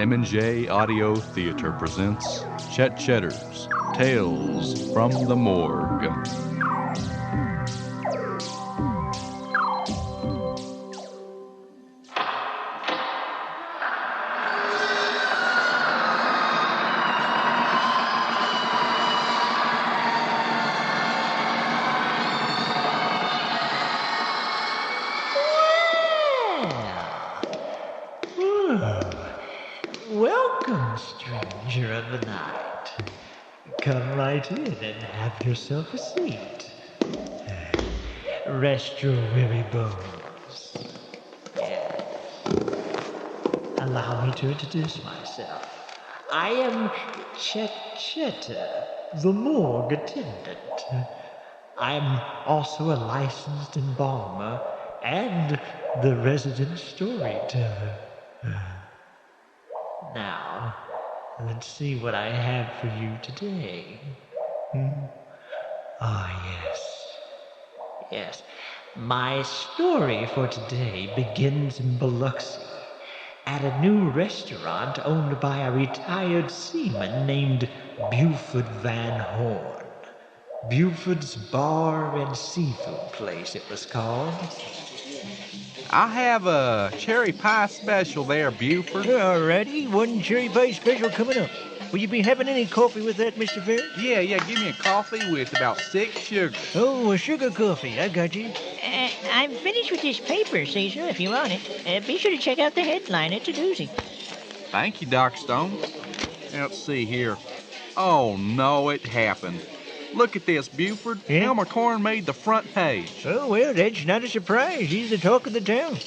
M&J Audio Theater presents Chet Chetter's Tales from the Morgue. Welcome, stranger of the night. Come right in and have yourself a seat. Rest your weary bones. Allow me to introduce myself. I am Chet Chetter, the morgue attendant. I am also a licensed embalmer and the resident storyteller. Now, let's see what I have for you today. Yes. My story for today begins in Biloxi, at a new restaurant owned by a retired seaman named Buford Van Horn. Buford's Bar and Seafood Place, it was called. I'll have a cherry pie special there, Buford. Alrighty, one cherry pie special coming up. Will you be having any coffee with that, Mr. Farris? Yeah, give me a coffee with about 6 sugars. Oh, a sugar coffee. I got you. I'm finished with this paper, Cecil, if you want it. Be sure to check out the headline. It's a doozy. Thank you, Doc Stone. Now, let's see here. Oh, no, it happened. Look at this, Buford. Yeah? Elmer Corn made the front page. Oh, well, that's not a surprise. He's the talk of the town.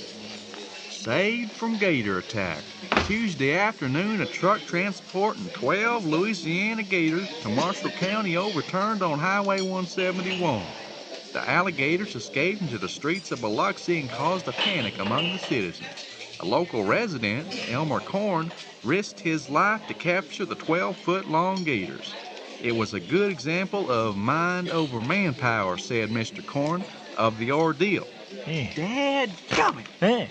Saved from gator attack. Tuesday afternoon, a truck transporting 12 Louisiana gators to Marshall County overturned on Highway 171. The alligators escaped into the streets of Biloxi and caused a panic among the citizens. A local resident, Elmer Corn, risked his life to capture the 12-foot-long gators. It was a good example of mind over manpower, said Mr. Corn, of the ordeal. Dadgummit! Huh?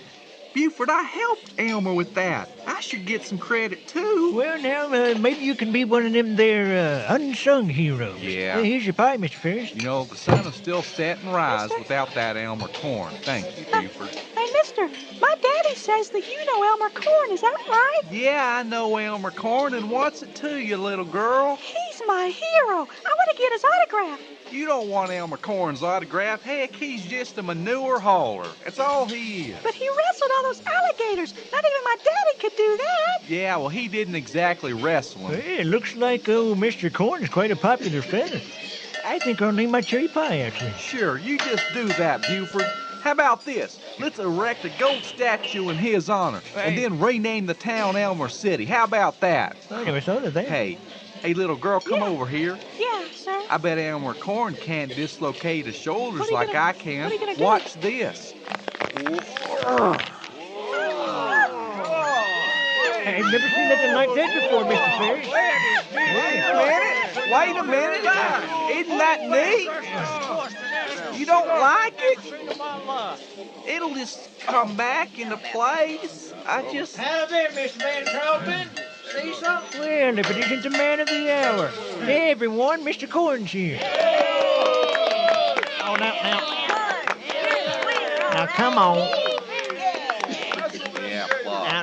Buford, I helped Elmer with that. I should get some credit, too. Well, now, maybe you can be one of them there unsung heroes. Yeah. Here's your pie, Mr. Farris. You know, the sun will still set and rise without that Elmer Corn. Thank you, Buford. Hey, mister, my daddy says that you know Elmer Corn, is that right? Yeah, I know Elmer Corn, and what's it to you, little girl? He's my hero. I want to get his autograph. You don't want Elmer Corn's autograph. Heck, he's just a manure hauler. That's all he is. But he wrestled all those alligators. Not even my daddy could do that. Yeah, well, he didn't exactly wrestle him. Well, it looks like Mr. Corn is quite a popular fella. I think I'll name my cherry pie after him. Sure, you just do that, Buford. How about this? Let's erect a gold statue in his honor, and then rename the town Elmer City. How about that? I never thought of that. Hey, little girl, come over here. Yeah, sir. I bet Elmer Corn can't dislocate his shoulders What are you like gonna- I can. what are you gonna do? Watch this. I've never seen nothing like that before, Mr. Farris. Wait a minute. Isn't that neat? You don't like it? It'll just come back into place. How's that, Miss Van Carlton? See something? Well, if it isn't the man of the hour. Hey, everyone, Mr. Corn's here. Oh, now, come on.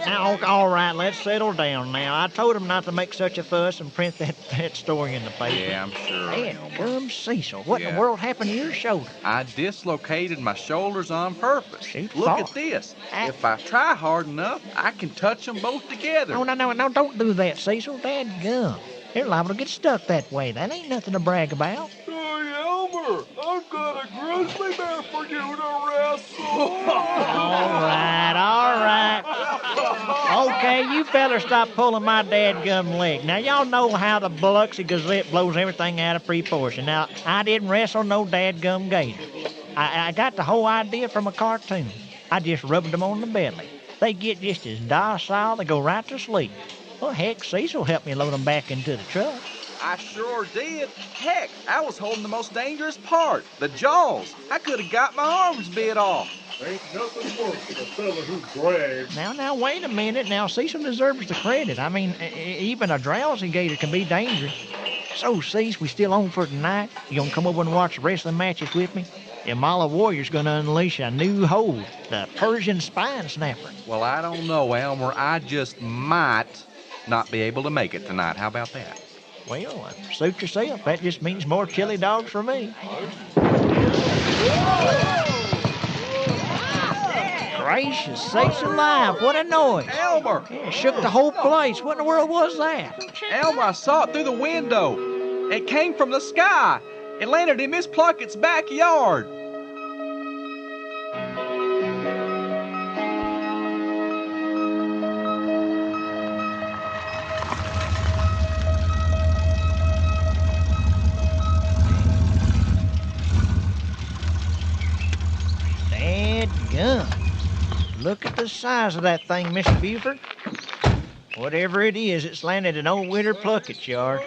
Now, all right, let's settle down now. I told him not to make such a fuss and print that story in the paper. Yeah, I'm sure. Hey, come Cecil. What in the world happened to your shoulder? I dislocated my shoulders on purpose. Shoot, Look fall. at this. If I try hard enough, I can touch them both together. No, don't do that, Cecil. Dadgum. They're liable to get stuck that way. That ain't nothing to brag about. Hey, Elmer, I've got a grizzly bear for you to wrestle. All right. Okay, you fellas stop pulling my dadgum leg. Now, y'all know how the Biloxi Gazette blows everything out of proportion. Now, I didn't wrestle no dadgum gator. I got the whole idea from a cartoon. I just rubbed them on the belly. They get just as docile, they go right to sleep. Well, heck, Cecil helped me load them back into the truck. I sure did. Heck, I was holding the most dangerous part, the jaws. I could have got my arms bit off. Ain't nothing worse than a fella who brags. Now, wait a minute. Now, Cecil deserves the credit. I mean, even a drowsy gator can be dangerous. So, Cecil, we still on for tonight? You gonna come over and watch the wrestling matches with me? The Mala Warrior's gonna unleash a new hold, the Persian Spine Snapper. Well, I don't know, Elmer. I just might not be able to make it tonight. How about that? Well, suit yourself. That just means more chili dogs for me. Gracious sakes alive, what a noise. Elmer! It shook the whole place. What in the world was that? Elmer, I saw it through the window. It came from the sky. It landed in Miss Pluckett's backyard. Dadgum. Look at the size of that thing, Miss Buford. Whatever it is, it's landed in old Winter Pluckett's yard.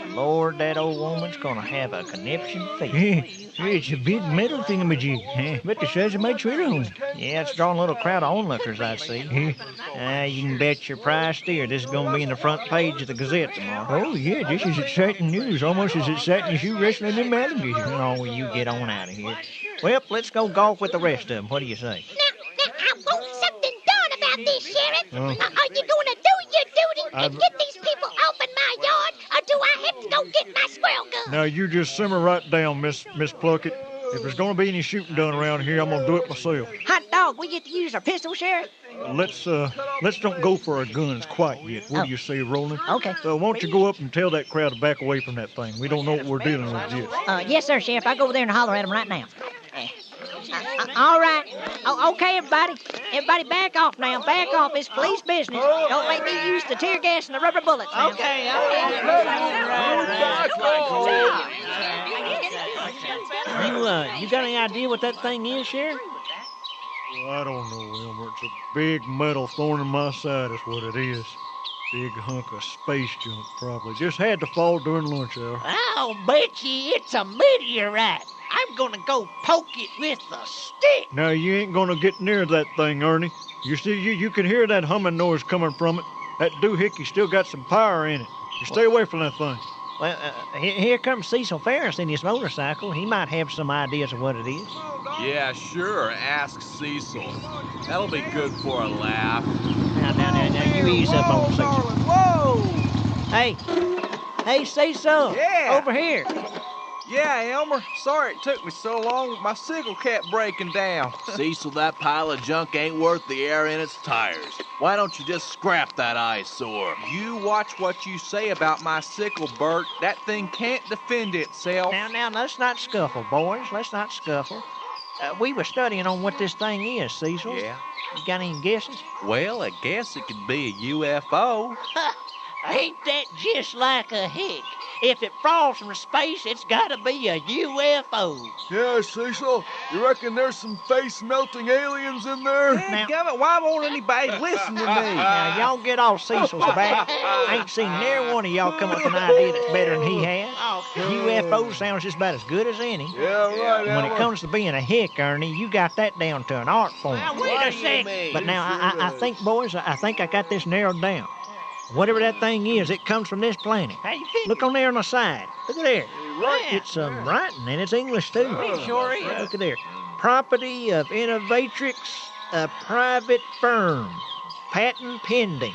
Lord, that old woman's gonna have a conniption feast. It's a big metal thingamajig. About the size of my trailer home. Yeah, it's drawing a little crowd of onlookers, I see. You can bet your price dear this is gonna be in the front page of the Gazette tomorrow. Oh, yeah, this is exciting news. Almost as exciting as you wrestling in alligators. Oh, you get on out of here. Well, let's go golf with the rest of them. What do you say? Now, I want something done about this, Sheriff. Are you going to do your duty and get these people off in my yard, or do I have to go get my squirrel gun? Now, you just simmer right down, Miss Pluckett. If there's going to be any shooting done around here, I'm going to do it myself. Hot dog, we get to use our pistol, Sheriff? Let's don't go for our guns quite yet. What do you say, Roland? Okay. Why don't you go up and tell that crowd to back away from that thing? We don't know what we're dealing with yet. Yes, sir, Sheriff. I'll go over there and holler at them right now. All right. Okay, everybody. Everybody back off now. Back off. It's police business. Don't make me use the tear gas and the rubber bullets now. Okay. You got any idea what that thing is, Sheriff? Well, I don't know, Elmer. It's a big metal thorn in my side is what it is. Big hunk of space junk, probably. Just had to fall during lunch hour. I'll bet you it's a meteorite. I'm gonna go poke it with a stick. Now, you ain't gonna get near that thing, Ernie. You see, you can hear that humming noise coming from it. That doohickey still got some power in it. You stay away from that thing. Well, here comes Cecil Farris in his motorcycle. He might have some ideas of what it is. Yeah, sure. Ask Cecil. That'll be good for a laugh. Now, you ease up on Cecil. Whoa! Hey, Cecil. Yeah. Over here. Yeah, Elmer. Sorry it took me so long. My sickle kept breaking down. Cecil, that pile of junk ain't worth the air in its tires. Why don't you just scrap that eyesore? You watch what you say about my sickle, Bert. That thing can't defend itself. Now, let's not scuffle, boys. Let's not scuffle. We were studying on what this thing is, Cecil. Yeah. You got any guesses? Well, I guess it could be a UFO. Ain't that just like a hick? If it falls from space, it's gotta be a UFO. Yeah, Cecil, you reckon there's some face-melting aliens in there? Dadgummit, why won't anybody listen to me? Now, y'all get off Cecil's back. I ain't seen near one of y'all come up with an idea that's better than he has. UFO sounds just about as good as any. Yeah, right, When it Elmer. comes to being a hick, Ernie, you got that down to an art form. Now, wait a second. But now, I think, boys, I think I got this narrowed down. Whatever that thing is, it comes from this planet. How you figure? Look on there on the side. Look at there. Right. It's writing, and it's English, too. It sure is. Look at there. Property of Innovatrix, a private firm. Patent pending.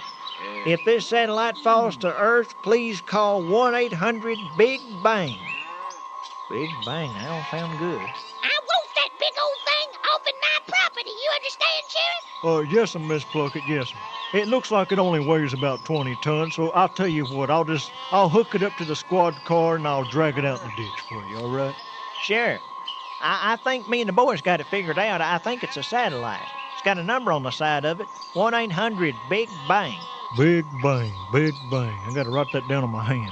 If this satellite falls to Earth, please call 1-800-BIG-BANG. Big Bang, that don't sound good. I want that big old thing off in my property. You understand, Sheriff? Yes'm, Miss Pluckett, yes'm. It looks like it only weighs about 20 tons, so I'll tell you what, I'll hook it up to the squad car and I'll drag it out in the ditch for you, all right? Sheriff, I think me and the boys got it figured out. I think it's a satellite. It's got a number on the side of it. 1-800-BIG-BANG. Big bang, big bang. I gotta write that down on my hand.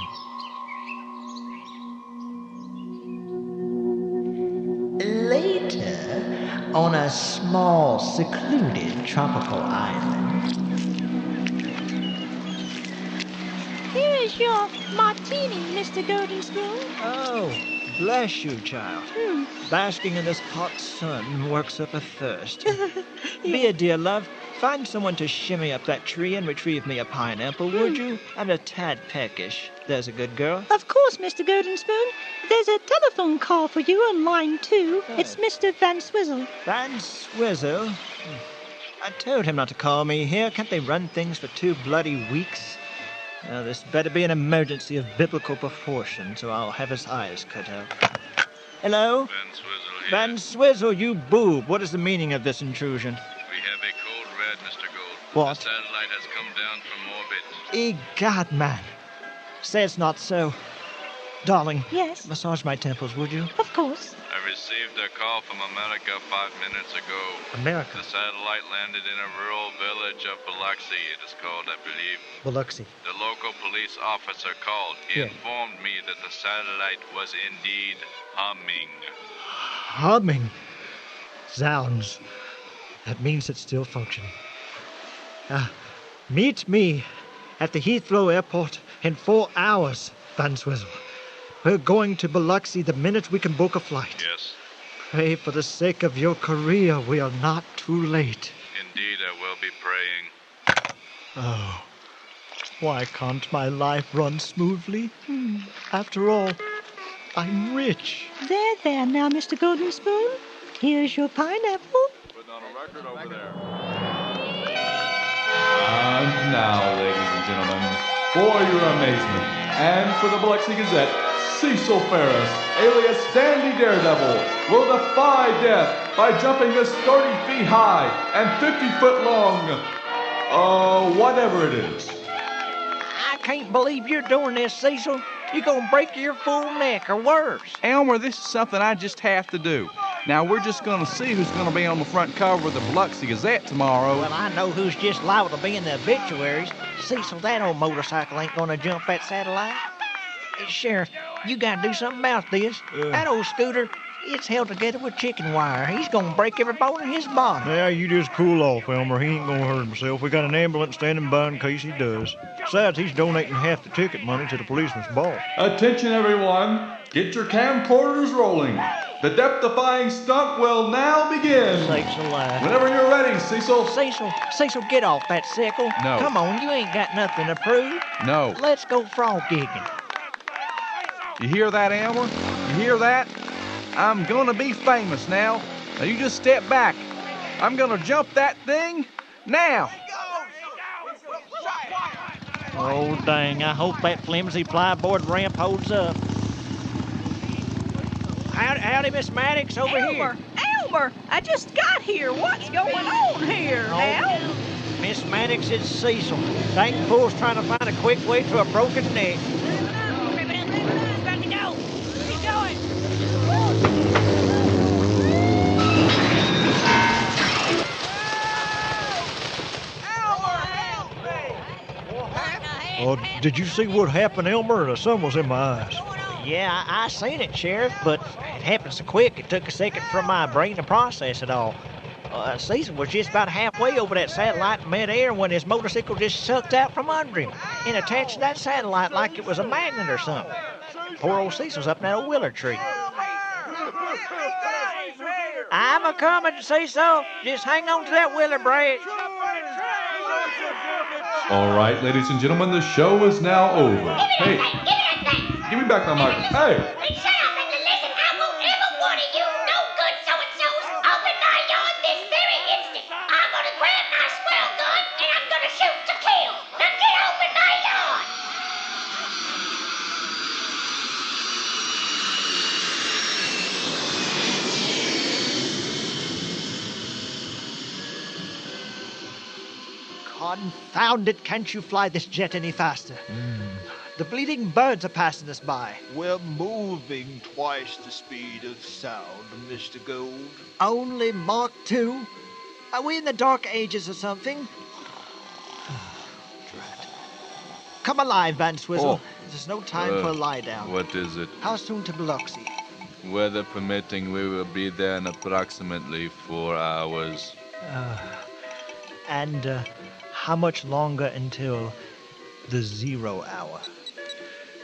Later, on a small, secluded tropical island. Here Here's your martini, Mr. Golden Spoon. Oh, bless you, child. Basking in this hot sun works up a thirst. Mia, dear love, find someone to shimmy up that tree and retrieve me a pineapple, would you? I'm a tad peckish. There's a good girl. Of course, Mr. Golden Spoon. There's a telephone call for you on line 2. It's Mr. Van Swizzle. Van Swizzle? I told him not to call me here. Can't they run things for 2 bloody weeks? Now, this better be an emergency of biblical proportions, or I'll have his eyes cut out. Hello? Van Swizzle here. Van Swizzle, you boob. What is the meaning of this intrusion? We have a code red, Mr. Gold. What? The satellite has come down from orbit. Egad, man. Say it's not so. Darling. Yes? Massage my temples, would you? Of course. I received a call from America 5 minutes ago. America? The satellite landed in a rural village of Biloxi, it is called, I believe. Biloxi. The local police officer called. He Yeah. informed me that the satellite was indeed humming. Humming? Zounds. That means it's still functioning. Meet me at the Heathrow Airport in 4 hours, Van Swizzle. We're going to Biloxi the minute we can book a flight. Yes, Pray for the sake of your career we are not too late. indeed I will be praying. Oh, why can't my life run smoothly? After all, I'm rich. There now, Mr. Golden Spoon. Here's your pineapple. Putting on a record over there. And now, ladies and gentlemen, for your amazement, and for the Biloxi Gazette, Cecil Farris, alias Dandy Daredevil, will defy death by jumping this 30 feet high and 50 foot long, whatever it is. I can't believe you're doing this, Cecil. You're gonna break your full neck or worse. Elmer, this is something I just have to do. Now, we're just going to see who's going to be on the front cover of the Biloxi Gazette tomorrow. Well, I know who's just liable to be in the obituaries. Cecil, that old motorcycle ain't gonna jump that satellite. Sheriff, you gotta do something about this. That old scooter, it's held together with chicken wire. He's gonna break every bone in his body. Now, you just cool off, Elmer. He ain't gonna hurt himself. We got an ambulance standing by in case he does. Besides, he's donating half the ticket money to the policeman's ball. Attention, everyone. Get your camcorders rolling. The death-defying stunt will now begin. Sakes alive. Whenever you're ready, Cecil. Cecil, get off that sickle. No. Come on, you ain't got nothing to prove. No. Let's go frog gigging. You hear that, Elmer? You hear that? I'm going to be famous now. Now, you just step back. I'm going to jump that thing now. Oh, dang, I hope that flimsy plyboard ramp holds up. Howdy, Miss Maddox, over here. Elmer, I just got here. What's going on here now? Miss Maddox, it's Cecil. Dang fool's trying to find a quick way to a broken neck. Oh, did you see what happened, Elmer? The sun was in my eyes. Yeah, I seen it, Sheriff, but it happened so quick it took a second for my brain to process it all. Cecil was just about halfway over that satellite in midair when his motorcycle just sucked out from under him and attached to that satellite like it was a magnet or something. Poor old Cecil's up in that old willow tree. I'm a-coming, Cecil. Just hang on to that willow branch. All right, ladies and gentlemen, the show is now over. Hey, give me back my microphone. Hey. Hey, shut up and listen. I won't ever one of you no good so-and-sos open my yard this very instant. I'm gonna grab my squirrel gun and I'm gonna shoot to kill. Now get open my yard. Confound it, can't you fly this jet any faster? The bleeding birds are passing us by. We're moving twice the speed of sound, Mr. Gold. Only Mark II? Are we in the Dark Ages or something? Drat. Come alive, Van Swizzle. There's no time for a lie down. What is it? How soon to Biloxi? Weather permitting, we will be there in approximately 4 hours. And how much longer until the 0 hour?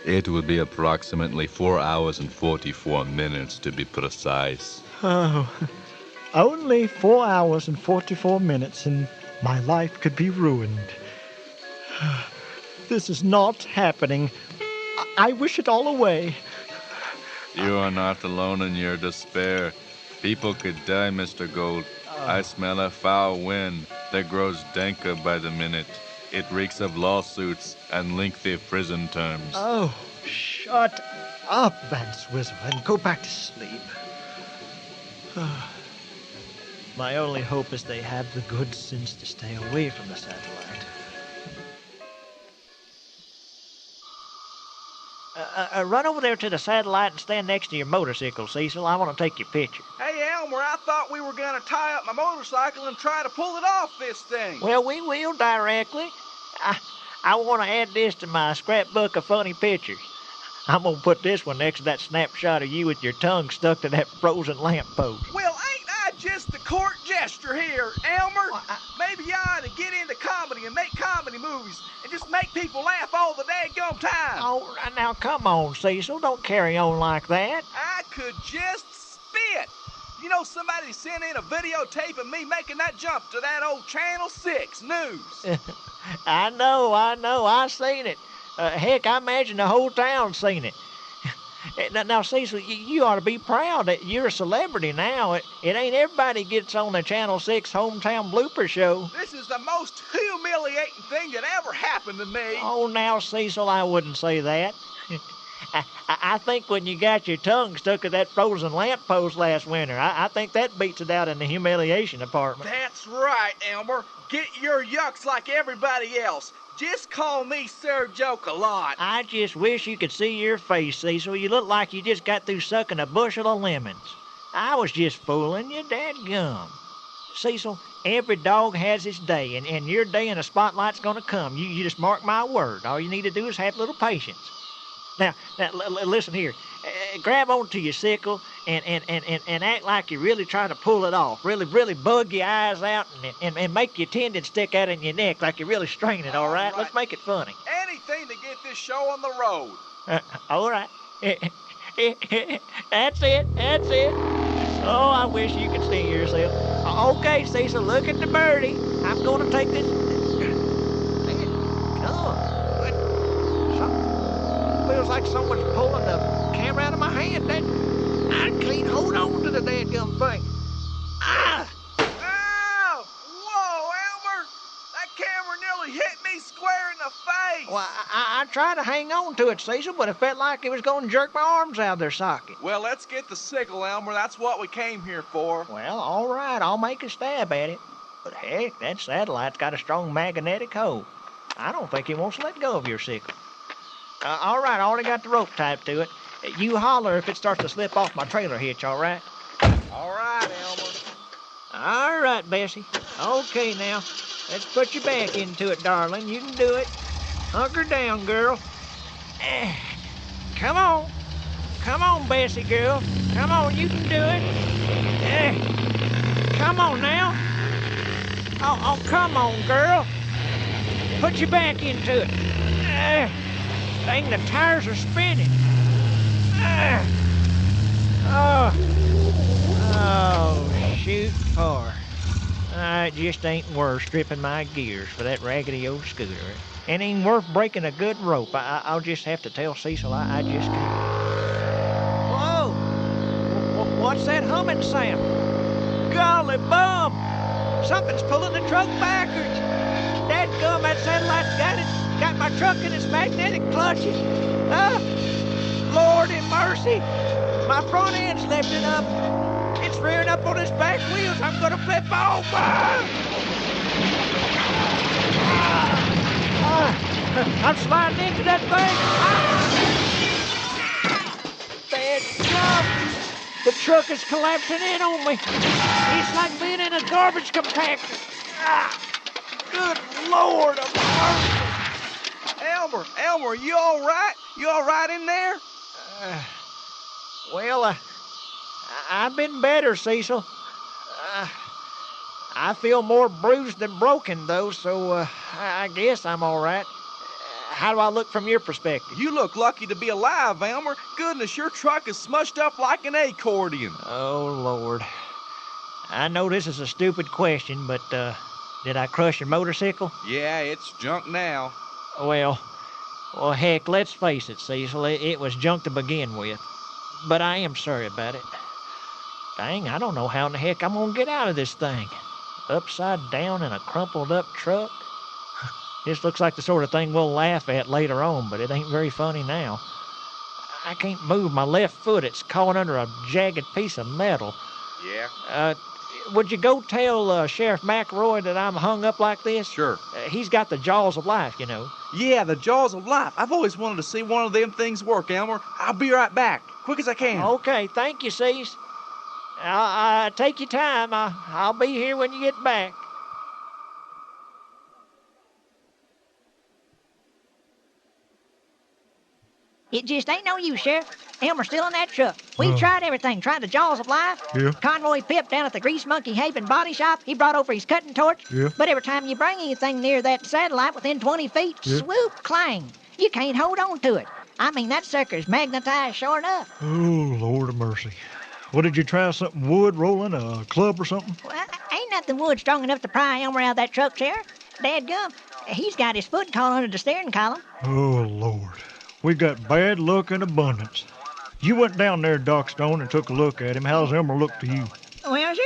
It will be approximately 4 hours and 44 minutes to be precise. Oh, only 4 hours and 44 minutes, and my life could be ruined. This is not happening. I wish it all away. You are not alone in your despair. People could die, Mr. Gold. I smell a foul wind that grows danker by the minute. It reeks of lawsuits and lengthy prison terms. Oh, shut up, Van Swizzle, and go back to sleep. My only hope is they have the good sense to stay away from the satellite. Run over there to the satellite and stand next to your motorcycle, Cecil. I want to take your picture. Hey, Elmer, I thought we were going to tie up my motorcycle and try to pull it off this thing. Well, we will directly. I want to add this to my scrapbook of funny pictures. I'm going to put this one next to that snapshot of you with your tongue stuck to that frozen lamppost. Well, ain't I just the court jester here, Elmer? Maybe you ought to get into comedy and make comedy movies and just make people laugh all the daggum time. Oh, now come on, Cecil. Don't carry on like that. I could just spit. You know, somebody sent in a videotape of me making that jump to that old Channel 6 news. I know. I seen it. Heck, I imagine the whole town's seen it. Now, Cecil, you ought to be proud that you're a celebrity now. It ain't everybody gets on the Channel 6 hometown blooper show. This is the most humiliating thing that ever happened to me. Oh, now, Cecil, I wouldn't say that. I think when you got your tongue stuck to that frozen lamppost last winter, I think that beats it out in the humiliation department. That's right, Elmer. Get your yucks like everybody else. Just call me Sir Joke-a-Lot. I just wish you could see your face, Cecil. You look like you just got through sucking a bushel of lemons. I was just fooling you, dadgum. Cecil, every dog has its day, and your day in the spotlight's gonna come. You just mark my word. All you need to do is have a little patience. Now, listen here. Grab onto your sickle and act like you're really trying to pull it off. Really bug your eyes out and make your tendons stick out in your neck like you're really straining, all right? Let's make it funny. Anything to get this show on the road. All right. That's it. Oh, I wish you could see yourself. Okay, Cecil, look at the birdie. I'm going to take this. Feels like someone's pulling the camera out of my hand. I can't hold on to the dadgum thing. Ah! Ow! Whoa, Elmer! That camera nearly hit me square in the face. Well, I tried to hang on to it, Cecil, but it felt like it was going to jerk my arms out of their socket. Well, let's get the sickle, Elmer. That's what we came here for. Well, all right. I'll make a stab at it. But heck, that satellite's got a strong magnetic hold. I don't think it wants to let go of your sickle. All right, I already got the rope tied to it. You holler if it starts to slip off my trailer hitch, all right? All right, Elmer. All right, Bessie. Okay, now, let's put you back into it, darling. You can do it. Hunker down, girl. Come on. Come on, Bessie, girl. Come on, you can do it. Come on, now. Oh, come on, girl. Put you back into it. Dang, the tires are spinning. Oh, shoot, far. It just ain't worth stripping my gears for that raggedy old scooter. It ain't worth breaking a good rope. I'll just have to tell Cecil I just can't. Whoa! What's that humming sound? Golly bum! Something's pulling the truck backwards. Dadgum, that satellite's got my truck in its magnetic clutches. Lord in mercy. My front end's lifting up. It's rearing up on its back wheels. I'm gonna flip off. I'm sliding into that thing. Dadgum. The truck is collapsing in on me. It's like being in a garbage compactor. Good Lord of mercy. Elmer, you all right? You all right in there? Well, I've been better, Cecil. I feel more bruised than broken, though, so I guess I'm all right. How do I look from your perspective? You look lucky to be alive, Elmer. Goodness, your truck is smushed up like an accordion. Oh, Lord. I know this is a stupid question, but, did I crush your motorcycle? Yeah, it's junk now. Well, heck, let's face it, Cecil. It was junk to begin with. But I am sorry about it. Dang, I don't know how in the heck I'm gonna get out of this thing. Upside down in a crumpled up truck. This looks like the sort of thing we'll laugh at later on, but it ain't very funny now. I can't move my left foot. It's caught under a jagged piece of metal. Yeah? Would you go tell Sheriff McElroy that I'm hung up like this? Sure. He's got the jaws of life, you know. Yeah, the jaws of life. I've always wanted to see one of them things work, Elmer. I'll be right back, quick as I can. Okay, thank you, Cease. Take your time. I'll be here when you get back. It just ain't no use, Sheriff. Elmer's still in that truck. We tried everything. Tried the jaws of life. Yeah. Conroy Pip down at the Grease Monkey Haven Body Shop. He brought over his cutting torch. Yeah. But every time you bring anything near that satellite within 20 feet, swoop, clang. You can't hold on to it. I mean, that sucker's magnetized sure enough. Oh, Lord of mercy. What, did you try something wood, Roland? A club or something? Well, ain't nothing wood strong enough to pry Elmer out of that truck, Sheriff. Dadgum, he's got his foot caught under the steering column. Oh, Lord. We got bad luck in abundance. You went down there, Doc Stone, and took a look at him. How's Elmer look to you? Well, sir,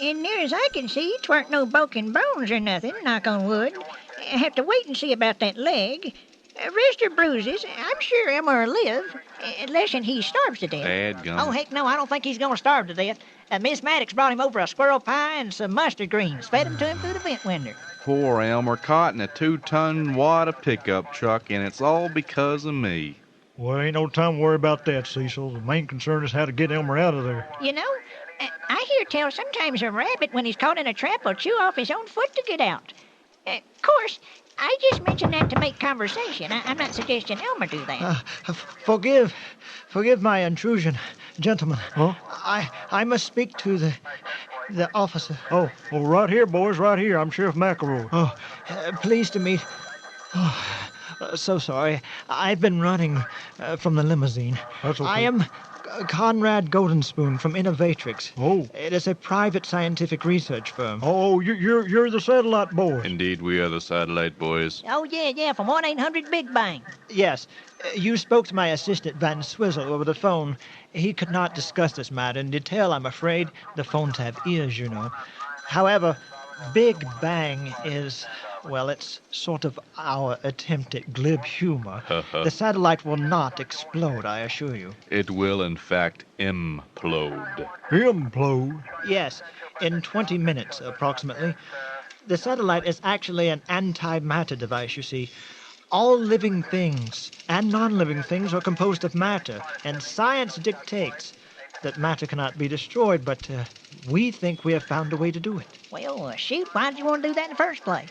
as near as I can see, 'tweren't no broken bones or nothing, knock on wood. Have to wait and see about that leg. Wrist or bruises, I'm sure Elmer will live, unless he starves to death. Dadgum. Oh, heck no, I don't think he's going to starve to death. Miss Maddox brought him over a squirrel pie and some mustard greens, fed him to him through the vent window. Poor Elmer, caught in a 2-ton wad pickup truck, and it's all because of me. Well, ain't no time to worry about that, Cecil. The main concern is how to get Elmer out of there. You know, I hear tell sometimes a rabbit, when he's caught in a trap, will chew off his own foot to get out. Of course, I just mentioned that to make conversation. I'm not suggesting Elmer do that. Forgive my intrusion, gentlemen. Huh? I must speak to the officer. Oh, well, right here, boys, right here. I'm Sheriff McElroy. Oh, pleased to meet. Oh, so sorry. I've been running from the limousine. That's okay. I am Conrad Goldenspoon from Innovatrix. Oh. It is a private scientific research firm. Oh, you're the satellite boys. Indeed, we are the satellite boys. Oh, yeah, from 1-800-BIG BANG. Yes. You spoke to my assistant, Van Swizzle, over the phone. He could not discuss this matter in detail, I'm afraid. The phones have ears, you know. However, Big Bang is, well, it's sort of our attempt at glib humor. The satellite will not explode, I assure you. It will, in fact, implode. Implode? Yes, in 20 minutes, approximately. The satellite is actually an antimatter device, you see. All living things and non-living things are composed of matter, and science dictates that matter cannot be destroyed, but we think we have found a way to do it. Well, shoot, why'd you want to do that in the first place?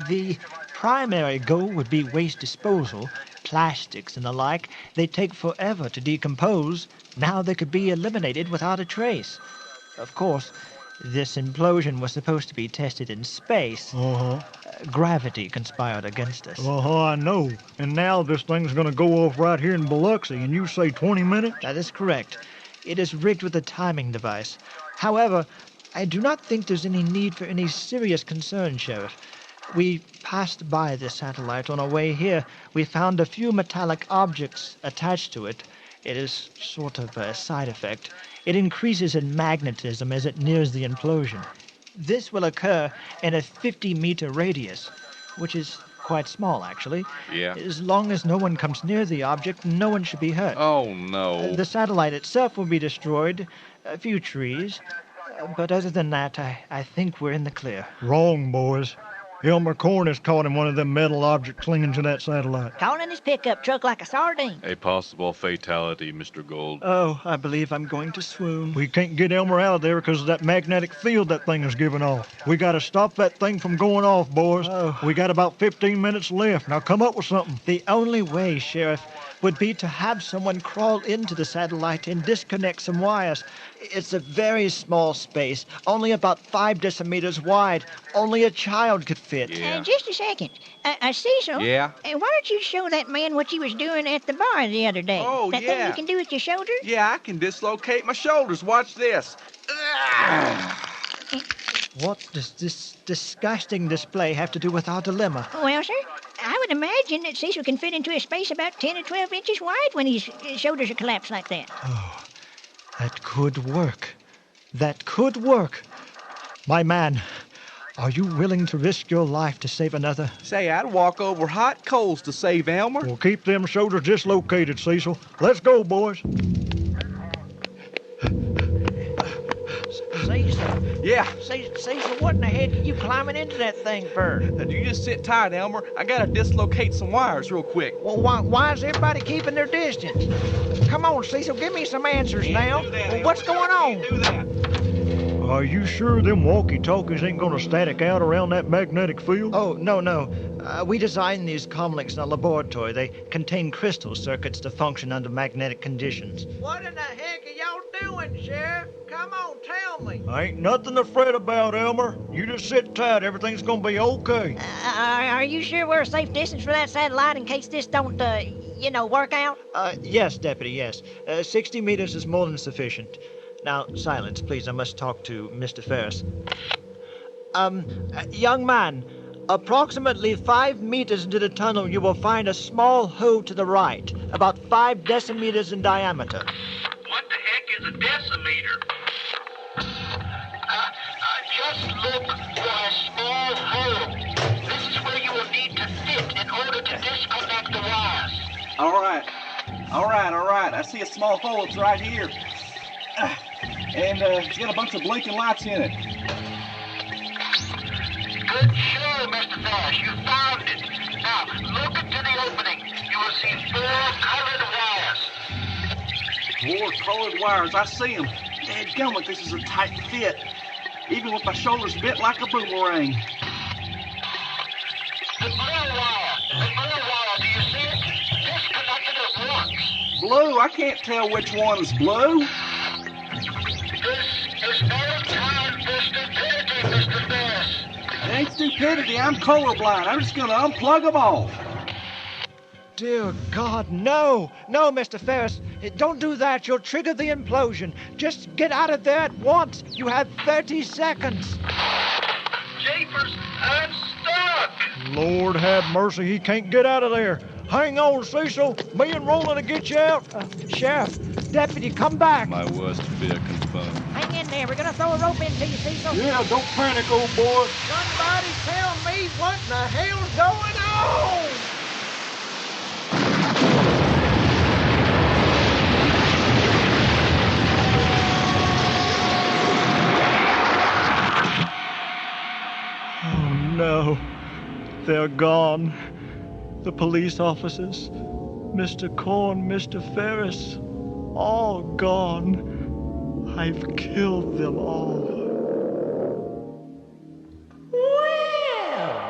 The primary goal would be waste disposal, plastics and the like. They take forever to decompose. Now they could be eliminated without a trace. Of course, this implosion was supposed to be tested in space. Gravity conspired against us. I know. And now this thing's gonna go off right here in Biloxi, and you say 20 minutes? That is correct. It is rigged with a timing device. However, I do not think there's any need for any serious concern, Sheriff. We passed by the satellite on our way here. We found a few metallic objects attached to it. It is sort of a side effect. It increases in magnetism as it nears the implosion. This will occur in a 50-meter radius, which is quite small, actually. Yeah. As long as no one comes near the object, no one should be hurt. Oh, no. The satellite itself will be destroyed, a few trees, but other than that, I think we're in the clear. Wrong, boys. Elmer Corn is caught in one of them metal objects clinging to that satellite. Caught in his pickup truck like a sardine. A possible fatality, Mr. Gold. Oh, I believe I'm going to swoon. We can't get Elmer out of there because of that magnetic field that thing is giving off. We got to stop that thing from going off, boys. Oh. We got about 15 minutes left. Now come up with something. The only way, Sheriff, would be to have someone crawl into the satellite and disconnect some wires. It's a very small space, only about 5 decimeters wide. Only a child could outfit. Yeah. Just a second. Cecil? Yeah? Why don't you show that man what you was doing at the bar the other day? Oh, that yeah. thing you can do with your shoulder? Yeah, I can dislocate my shoulders. Watch this. What does this disgusting display have to do with our dilemma? Well, sir, I would imagine that Cecil can fit into a space about 10 or 12 inches wide when his shoulders are collapsed like that. Oh, that could work. That could work. My man, are you willing to risk your life to save another? Say, I'd walk over hot coals to save Elmer. Well, keep them shoulders dislocated, Cecil. Let's go, boys. Cecil? Yeah. Cecil, what in the heck are you climbing into that thing for? You just sit tight, Elmer. I gotta dislocate some wires real quick. Well, why is everybody keeping their distance? Come on, Cecil, give me some answers now. Well, what's going on? Do that. Are you sure them walkie-talkies ain't gonna static out around that magnetic field? Oh, no. We designed these comlinks in a laboratory. They contain crystal circuits to function under magnetic conditions. What in the heck are y'all doing, Sheriff? Come on, tell me. Ain't nothing to fret about, Elmer. You just sit tight. Everything's gonna be okay. Are you sure we're a safe distance for that satellite in case this don't, work out? Yes, Deputy, yes. 60 meters is more than sufficient. Now, silence, please. I must talk to Mr. Farris. Young man, approximately 5 meters into the tunnel, you will find a small hole to the right, about 5 decimeters in diameter. What the heck is a decimeter? Just look for a small hole. This is where you will need to fit in order to disconnect the wires. All right. I see a small hole. It's right here. And it's got a bunch of blinking lights in it. Good show, Mr. Farris. You found it. Now, look into the opening. You will see 4 colored wires. 4 colored wires. I see them. Dadgummit, this is a tight fit. Even with my shoulders bent like a boomerang. The blue wire, do you see it? Disconnected at once. Blue? I can't tell which one is blue. This is no time for stupidity, Mr. Farris. It ain't stupidity. I'm colorblind. I'm just gonna unplug them all. Dear God, no, Mr. Farris. Don't do that. You'll trigger the implosion. Just get out of there at once. You have 30 seconds. Japers, I'm stuck. Lord have mercy, he can't get out of there. Hang on, Cecil. Me and Roland will get you out. Sheriff, Deputy, come back. My worst fear confirmed. Hang in there. We're going to throw a rope into you, Cecil. Yeah, don't panic, old boy. Somebody tell me what in the hell's going on? Oh, no. They're gone. The police officers, Mr. Corn, Mr. Farris, all gone. I've killed them all. Well,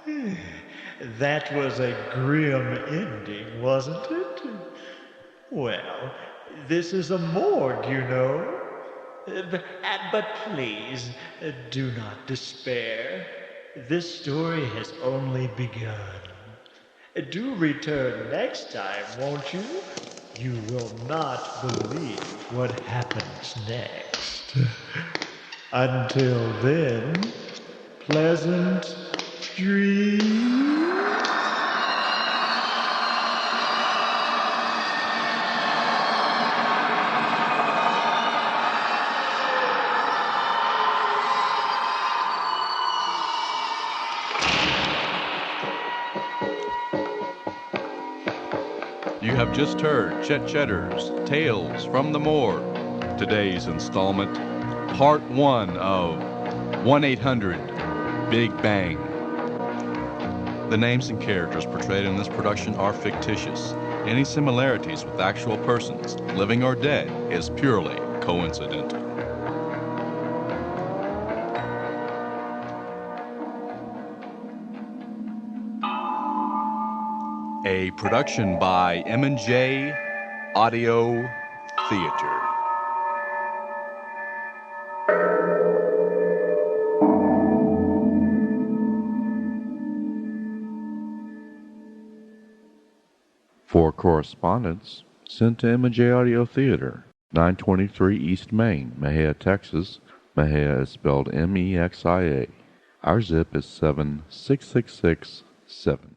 now, that was a grim ending, wasn't it? Well, this is a morgue, you know. But please, do not despair. This story has only begun. Do return next time, won't you? You will not believe what happens next. Until then, pleasant dreams. You have just heard Chet Chetter's Tales from the Morgue. Today's installment, Part 1 of 1-800-BIG BANG. The names and characters portrayed in this production are fictitious. Any similarities with actual persons, living or dead, is purely coincidental. A production by M&J Audio Theater. For correspondence, send to M&J Audio Theater, 923 East Main, Mexia, Texas. Mexia is spelled Mexia. Our zip is 76667.